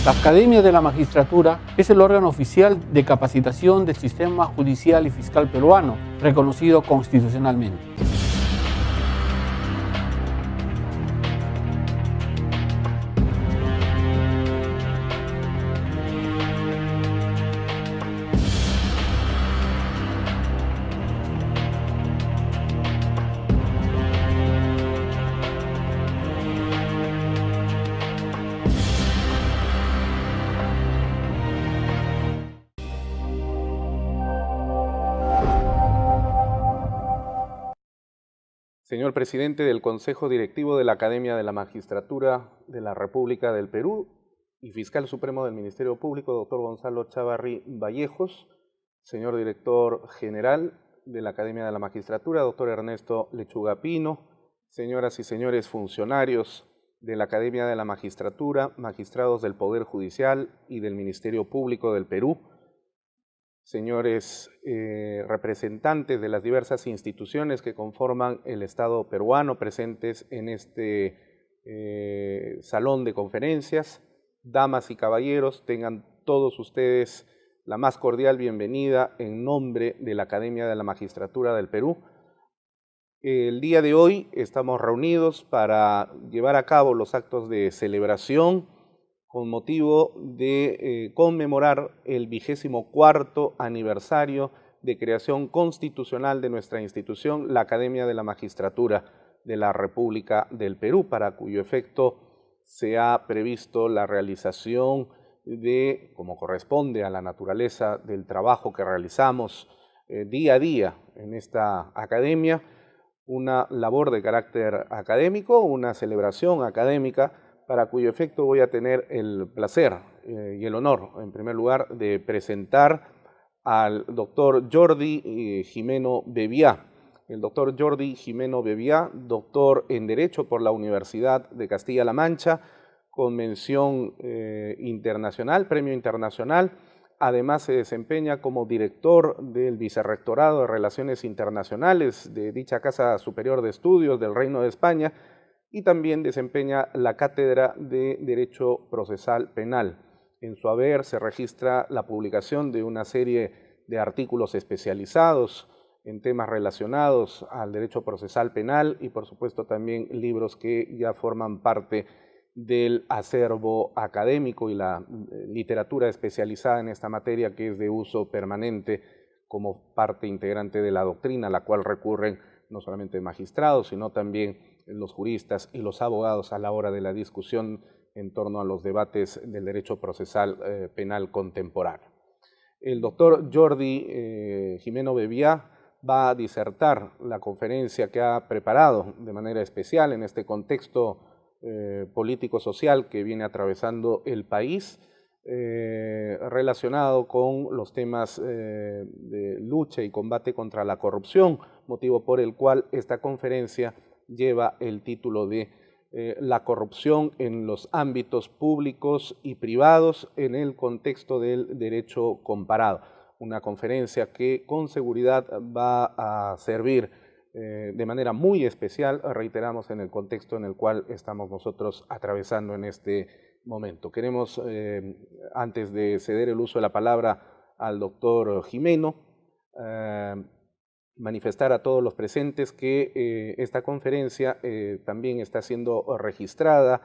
La Academia de la Magistratura es el órgano oficial de capacitación del sistema judicial y fiscal peruano, reconocido constitucionalmente. Señor presidente del Consejo Directivo de la Academia de la Magistratura de la República del Perú y fiscal supremo del Ministerio Público, doctor Gonzalo Chávarri Vallejos, señor director general de la Academia de la Magistratura, doctor Ernesto Lechuga Pino, señoras y señores funcionarios de la Academia de la Magistratura, magistrados del Poder Judicial y del Ministerio Público del Perú, señores representantes de las diversas instituciones que conforman el Estado peruano presentes en este salón de conferencias, damas y caballeros, tengan todos ustedes la más cordial bienvenida en nombre de la Academia de la Magistratura del Perú. El día de hoy estamos reunidos para llevar a cabo los actos de celebración con motivo de conmemorar el 24º aniversario de creación constitucional de nuestra institución, la Academia de la Magistratura de la República del Perú, para cuyo efecto se ha previsto la realización de, como corresponde a la naturaleza del trabajo que realizamos día a día en esta academia, una labor de carácter académico, una celebración académica, para cuyo efecto voy a tener el placer y el honor, en primer lugar, de presentar al doctor Jordi Gimeno Bebiá. El doctor Jordi Gimeno Bebiá, doctor en Derecho por la Universidad de Castilla-La Mancha, con mención internacional, premio internacional. Además se desempeña como director del Vicerrectorado de Relaciones Internacionales de dicha Casa Superior de Estudios del Reino de España, y también desempeña la cátedra de Derecho Procesal Penal. En su haber se registra la publicación de una serie de artículos especializados en temas relacionados al derecho procesal penal y por supuesto también libros que ya forman parte del acervo académico y la literatura especializada en esta materia, que es de uso permanente como parte integrante de la doctrina, a la cual recurren no solamente magistrados, sino también los juristas y los abogados a la hora de la discusión en torno a los debates del derecho procesal penal contemporáneo. El doctor Jordi Gimeno Bebiá va a disertar la conferencia que ha preparado de manera especial en este contexto político-social que viene atravesando el país, relacionado con los temas de lucha y combate contra la corrupción, motivo por el cual esta conferencia lleva el título de la corrupción en los ámbitos públicos y privados en el contexto del derecho comparado. Una conferencia que con seguridad va a servir de manera muy especial, reiteramos, en el contexto en el cual estamos nosotros atravesando en este momento. Queremos, antes de ceder el uso de la palabra al doctor Gimeno, manifestar a todos los presentes que esta conferencia también está siendo registrada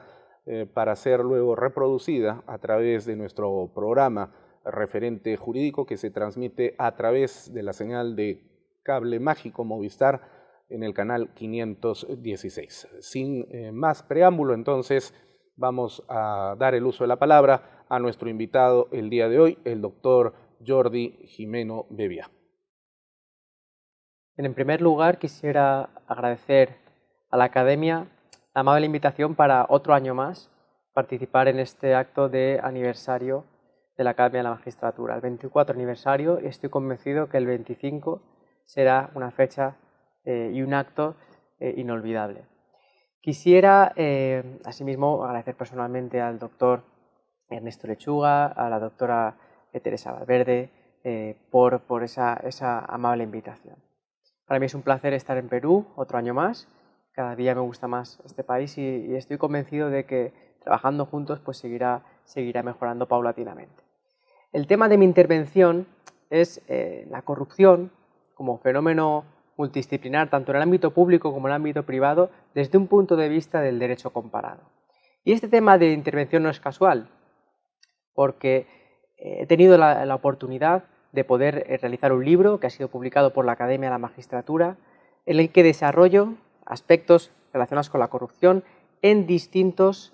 para ser luego reproducida a través de nuestro programa referente jurídico, que se transmite a través de la señal de cable mágico Movistar en el canal 516. Sin más preámbulo, entonces, vamos a dar el uso de la palabra a nuestro invitado el día de hoy, el doctor Jordi Gimeno Bebiá. En primer lugar, quisiera agradecer a la Academia la amable invitación para otro año más participar en este acto de aniversario de la Academia de la Magistratura. El 24 aniversario, y estoy convencido que el 25 será una fecha y un acto inolvidable. Quisiera, asimismo, agradecer personalmente al doctor Ernesto Lechuga, a la doctora Teresa Valverde, por esa amable invitación. Para mí es un placer estar en Perú otro año más. Cada día me gusta más este país y estoy convencido de que trabajando juntos pues seguirá seguirá mejorando paulatinamente. El tema de mi intervención es la corrupción como fenómeno multidisciplinar, tanto en el ámbito público como en el ámbito privado, desde un punto de vista del derecho comparado. Y este tema de intervención no es casual, porque he tenido la oportunidad de poder realizar un libro que ha sido publicado por la Academia de la Magistratura, en el que desarrollo aspectos relacionados con la corrupción en distintos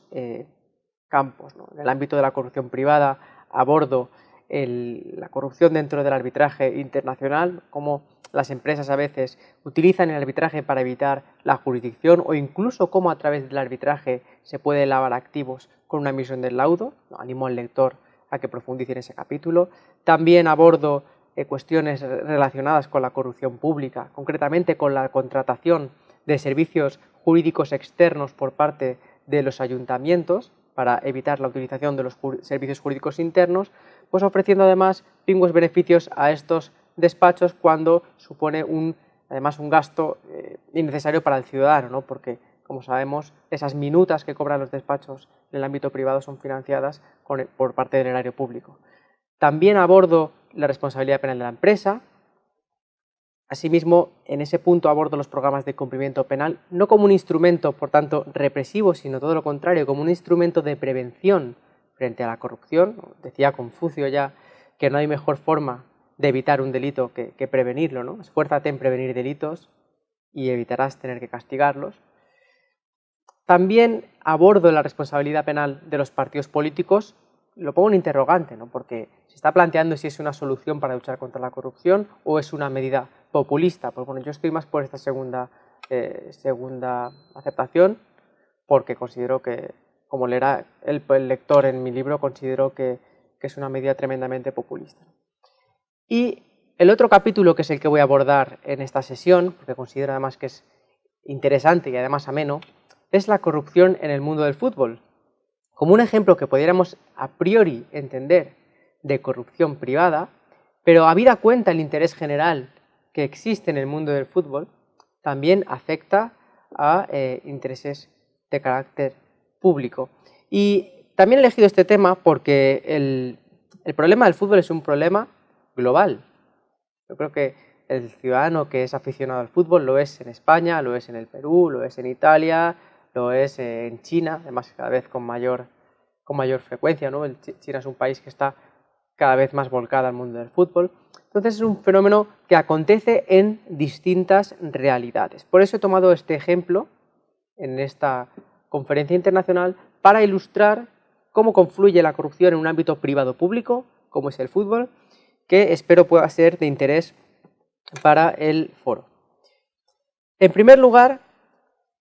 campos, ¿no? En el ámbito de la corrupción privada abordo la corrupción dentro del arbitraje internacional, cómo las empresas a veces utilizan el arbitraje para evitar la jurisdicción o incluso cómo a través del arbitraje se puede lavar activos con una emisión del laudo. Animo al lector a que profundice en ese capítulo. También abordo cuestiones relacionadas con la corrupción pública, concretamente con la contratación de servicios jurídicos externos por parte de los ayuntamientos para evitar la utilización de los servicios jurídicos internos, pues ofreciendo además pingües beneficios a estos despachos cuando supone además un gasto innecesario para el ciudadano, ¿no? Porque, como sabemos, esas minutas que cobran los despachos en el ámbito privado son financiadas por parte del erario público. También abordo la responsabilidad penal de la empresa. Asimismo, en ese punto abordo los programas de cumplimiento penal, no como un instrumento, por tanto, represivo, sino todo lo contrario, como un instrumento de prevención frente a la corrupción. Decía Confucio ya que no hay mejor forma de evitar un delito que prevenirlo, ¿no? Esfuérzate en prevenir delitos y evitarás tener que castigarlos. También abordo la responsabilidad penal de los partidos políticos. Lo pongo en interrogante, ¿no? Porque se está planteando si es una solución para luchar contra la corrupción o es una medida populista. Pues bueno, yo estoy más por esta segunda aceptación, porque considero que, como leerá el lector en mi libro, considero que es una medida tremendamente populista. Y el otro capítulo, que es el que voy a abordar en esta sesión, porque considero además que es interesante y además ameno, es la corrupción en el mundo del fútbol. Como un ejemplo que pudiéramos a priori entender de corrupción privada, pero habida cuenta el interés general que existe en el mundo del fútbol, también afecta a intereses de carácter público. Y también he elegido este tema porque el problema del fútbol es un problema global. Yo creo que el ciudadano que es aficionado al fútbol lo es en España, lo es en el Perú, lo es en Italia, lo es en China, además cada vez con mayor frecuencia, ¿no? China es un país que está cada vez más volcado al mundo del fútbol. Entonces es un fenómeno que acontece en distintas realidades. Por eso he tomado este ejemplo en esta conferencia internacional para ilustrar cómo confluye la corrupción en un ámbito privado-público, como es el fútbol, que espero pueda ser de interés para el foro. En primer lugar,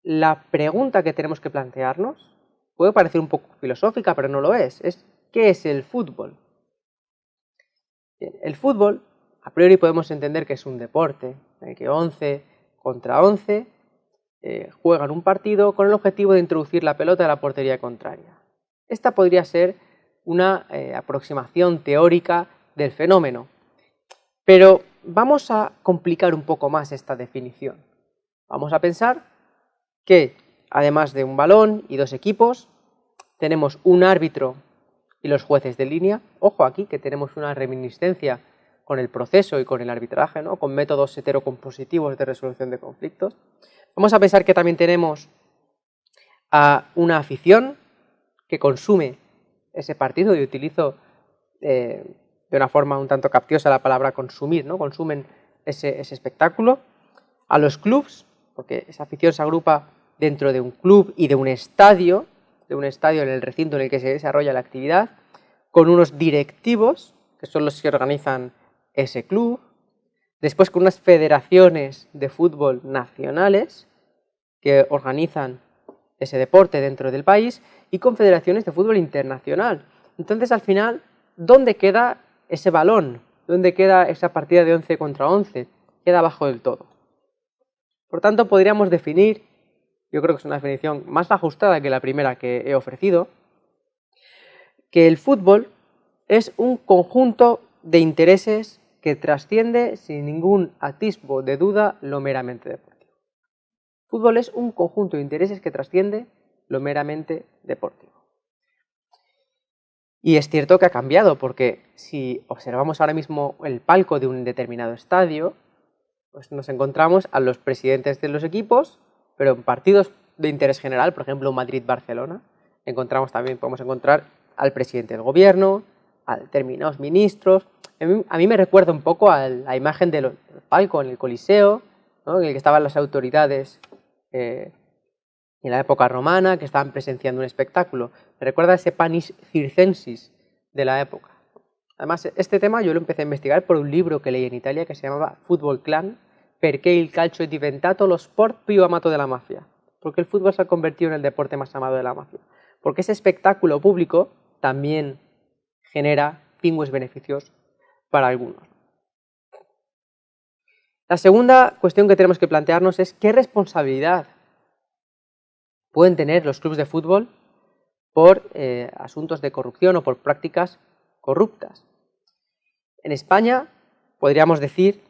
la pregunta que tenemos que plantearnos puede parecer un poco filosófica, pero no lo es. ¿Qué es el fútbol? Bien, el fútbol, a priori podemos entender que es un deporte en el que 11 contra 11 juegan un partido con el objetivo de introducir la pelota a la portería contraria. Esta podría ser una aproximación teórica del fenómeno, pero vamos a complicar un poco más esta definición. Vamos a pensar que, además de un balón y dos equipos, tenemos un árbitro y los jueces de línea. Ojo aquí que tenemos una reminiscencia con el proceso y con el arbitraje, ¿no? Con métodos heterocompositivos de resolución de conflictos. Vamos a pensar que también tenemos a una afición que consume ese partido, y utilizo de una forma un tanto capciosa la palabra consumir, ¿no? Consumen ese espectáculo. A los clubs, porque esa afición se agrupa dentro de un club y de un estadio en el recinto en el que se desarrolla la actividad, con unos directivos, que son los que organizan ese club, después con unas federaciones de fútbol nacionales que organizan ese deporte dentro del país, y con federaciones de fútbol internacional. Entonces, al final, ¿dónde queda ese balón? ¿Dónde queda esa partida de 11 contra 11? Queda abajo del todo. Por tanto, podríamos definir, yo creo que es una definición más ajustada que la primera que he ofrecido, que el fútbol es un conjunto de intereses que trasciende sin ningún atisbo de duda lo meramente deportivo. El fútbol es un conjunto de intereses que trasciende lo meramente deportivo. Y es cierto que ha cambiado, porque si observamos ahora mismo el palco de un determinado estadio, pues nos encontramos a los presidentes de los equipos, pero en partidos de interés general, por ejemplo, un Madrid-Barcelona, podemos encontrar al presidente del gobierno, a determinados ministros. A mí me recuerda un poco a la imagen del palco en el Coliseo, ¿no?, en el que estaban las autoridades en la época romana, que estaban presenciando un espectáculo. Me recuerda a ese panis circensis de la época. Además, este tema yo lo empecé a investigar por un libro que leí en Italia que se llamaba Football Clan, perché il calcio è diventato lo sport più amato della mafia. Porque el fútbol se ha convertido en el deporte más amado de la mafia. Porque ese espectáculo público también genera pingües beneficios para algunos. La segunda cuestión que tenemos que plantearnos es qué responsabilidad pueden tener los clubes de fútbol por asuntos de corrupción o por prácticas corruptas. En España podríamos decir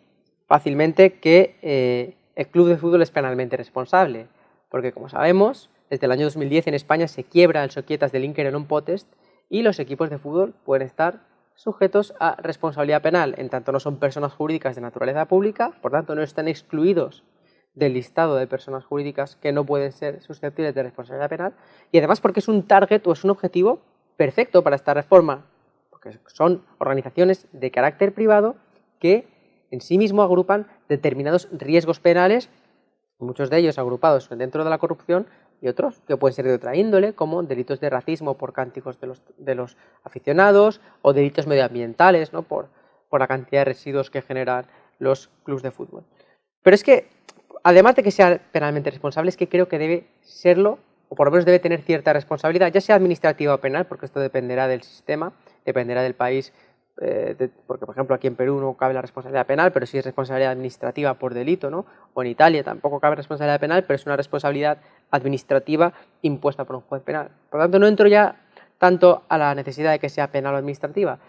fácilmente que el club de fútbol es penalmente responsable, porque como sabemos, desde el año 2010 en España se quiebra el Societas Delinquere non potest y los equipos de fútbol pueden estar sujetos a responsabilidad penal, en tanto no son personas jurídicas de naturaleza pública, por tanto no están excluidos del listado de personas jurídicas que no pueden ser susceptibles de responsabilidad penal, y además porque es un target o es un objetivo perfecto para esta reforma, porque son organizaciones de carácter privado que en sí mismo agrupan determinados riesgos penales, muchos de ellos agrupados dentro de la corrupción y otros que pueden ser de otra índole, como delitos de racismo por cánticos de los aficionados o delitos medioambientales, ¿no?, por la cantidad de residuos que generan los clubes de fútbol. Pero es que, además de que sea penalmente responsable, es que creo que debe serlo, o por lo menos debe tener cierta responsabilidad, ya sea administrativa o penal, porque esto dependerá del sistema, dependerá del país, porque por ejemplo aquí en Perú no cabe la responsabilidad penal, pero sí es responsabilidad administrativa por delito, ¿no? O en Italia tampoco cabe responsabilidad penal, pero es una responsabilidad administrativa impuesta por un juez penal. Por lo tanto, no entro ya tanto a la necesidad de que sea penal o administrativa,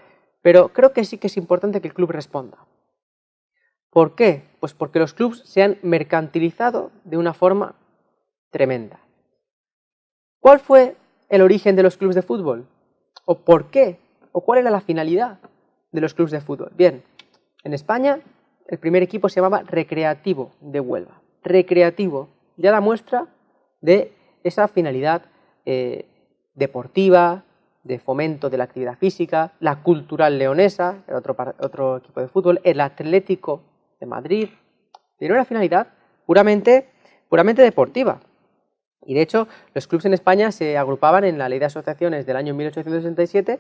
pero creo que sí que es importante que el club responda. ¿Por qué? Pues porque los clubes se han mercantilizado de una forma tremenda. ¿Cuál fue el origen de los clubes de fútbol? ¿O por qué? ¿O cuál era la finalidad de los clubes de fútbol? Bien, en España el primer equipo se llamaba Recreativo de Huelva. Recreativo, ya da muestra de esa finalidad deportiva, de fomento de la actividad física, la Cultural Leonesa, el otro equipo de fútbol, el Atlético de Madrid, tiene una finalidad puramente deportiva. Y de hecho, los clubes en España se agrupaban en la Ley de Asociaciones del año 1867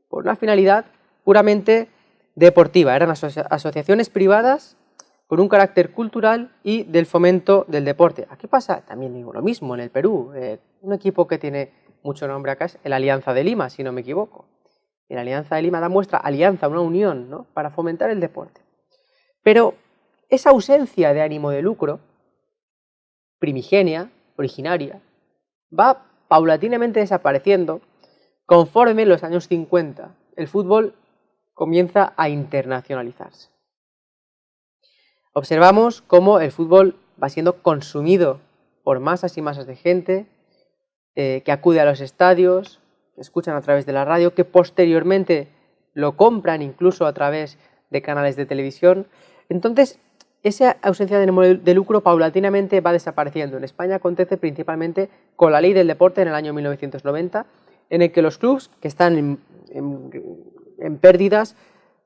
por una finalidad puramente deportiva. Eran asociaciones privadas con un carácter cultural y del fomento del deporte. Aquí pasa también digo lo mismo en el Perú. Un equipo que tiene mucho nombre acá es el Alianza de Lima, si no me equivoco. Y la Alianza de Lima da muestra, alianza, una unión, ¿no?, para fomentar el deporte. Pero esa ausencia de ánimo de lucro, primigenia, originaria, va paulatinamente desapareciendo conforme en los años 50 el fútbol comienza a internacionalizarse. Observamos cómo el fútbol va siendo consumido por masas y masas de gente que acude a los estadios, que escuchan a través de la radio, que posteriormente lo compran incluso a través de canales de televisión. Entonces, esa ausencia de lucro paulatinamente va desapareciendo. En España acontece principalmente con la Ley del Deporte en el año 1990, en el que los clubes que están en pérdidas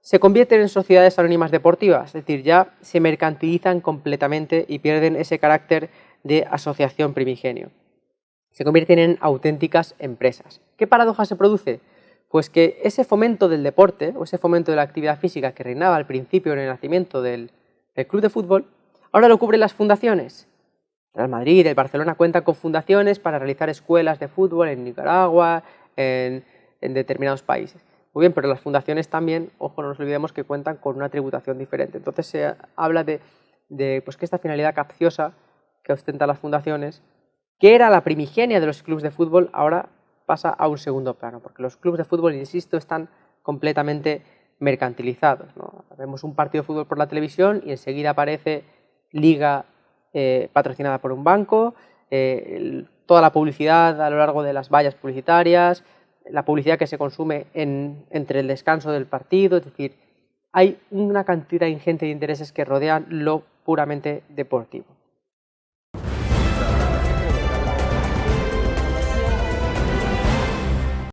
se convierten en sociedades anónimas deportivas, es decir, ya se mercantilizan completamente y pierden ese carácter de asociación primigenio. Se convierten en auténticas empresas. ¿Qué paradoja se produce? Pues que ese fomento del deporte o ese fomento de la actividad física que reinaba al principio en el nacimiento del club de fútbol, ahora lo cubren las fundaciones. El Real Madrid, el Barcelona cuentan con fundaciones para realizar escuelas de fútbol en Nicaragua, en determinados países. Muy bien, pero las fundaciones también, ojo, no nos olvidemos que cuentan con una tributación diferente. Entonces se habla de pues que esta finalidad capciosa que ostentan las fundaciones, que era la primigenia de los clubes de fútbol, ahora pasa a un segundo plano, porque los clubes de fútbol, insisto, están completamente mercantilizados, ¿no? Vemos un partido de fútbol por la televisión y enseguida aparece liga patrocinada por un banco, toda la publicidad a lo largo de las vallas publicitarias, la publicidad que se consume entre el descanso del partido, es decir, hay una cantidad ingente de intereses que rodean lo puramente deportivo.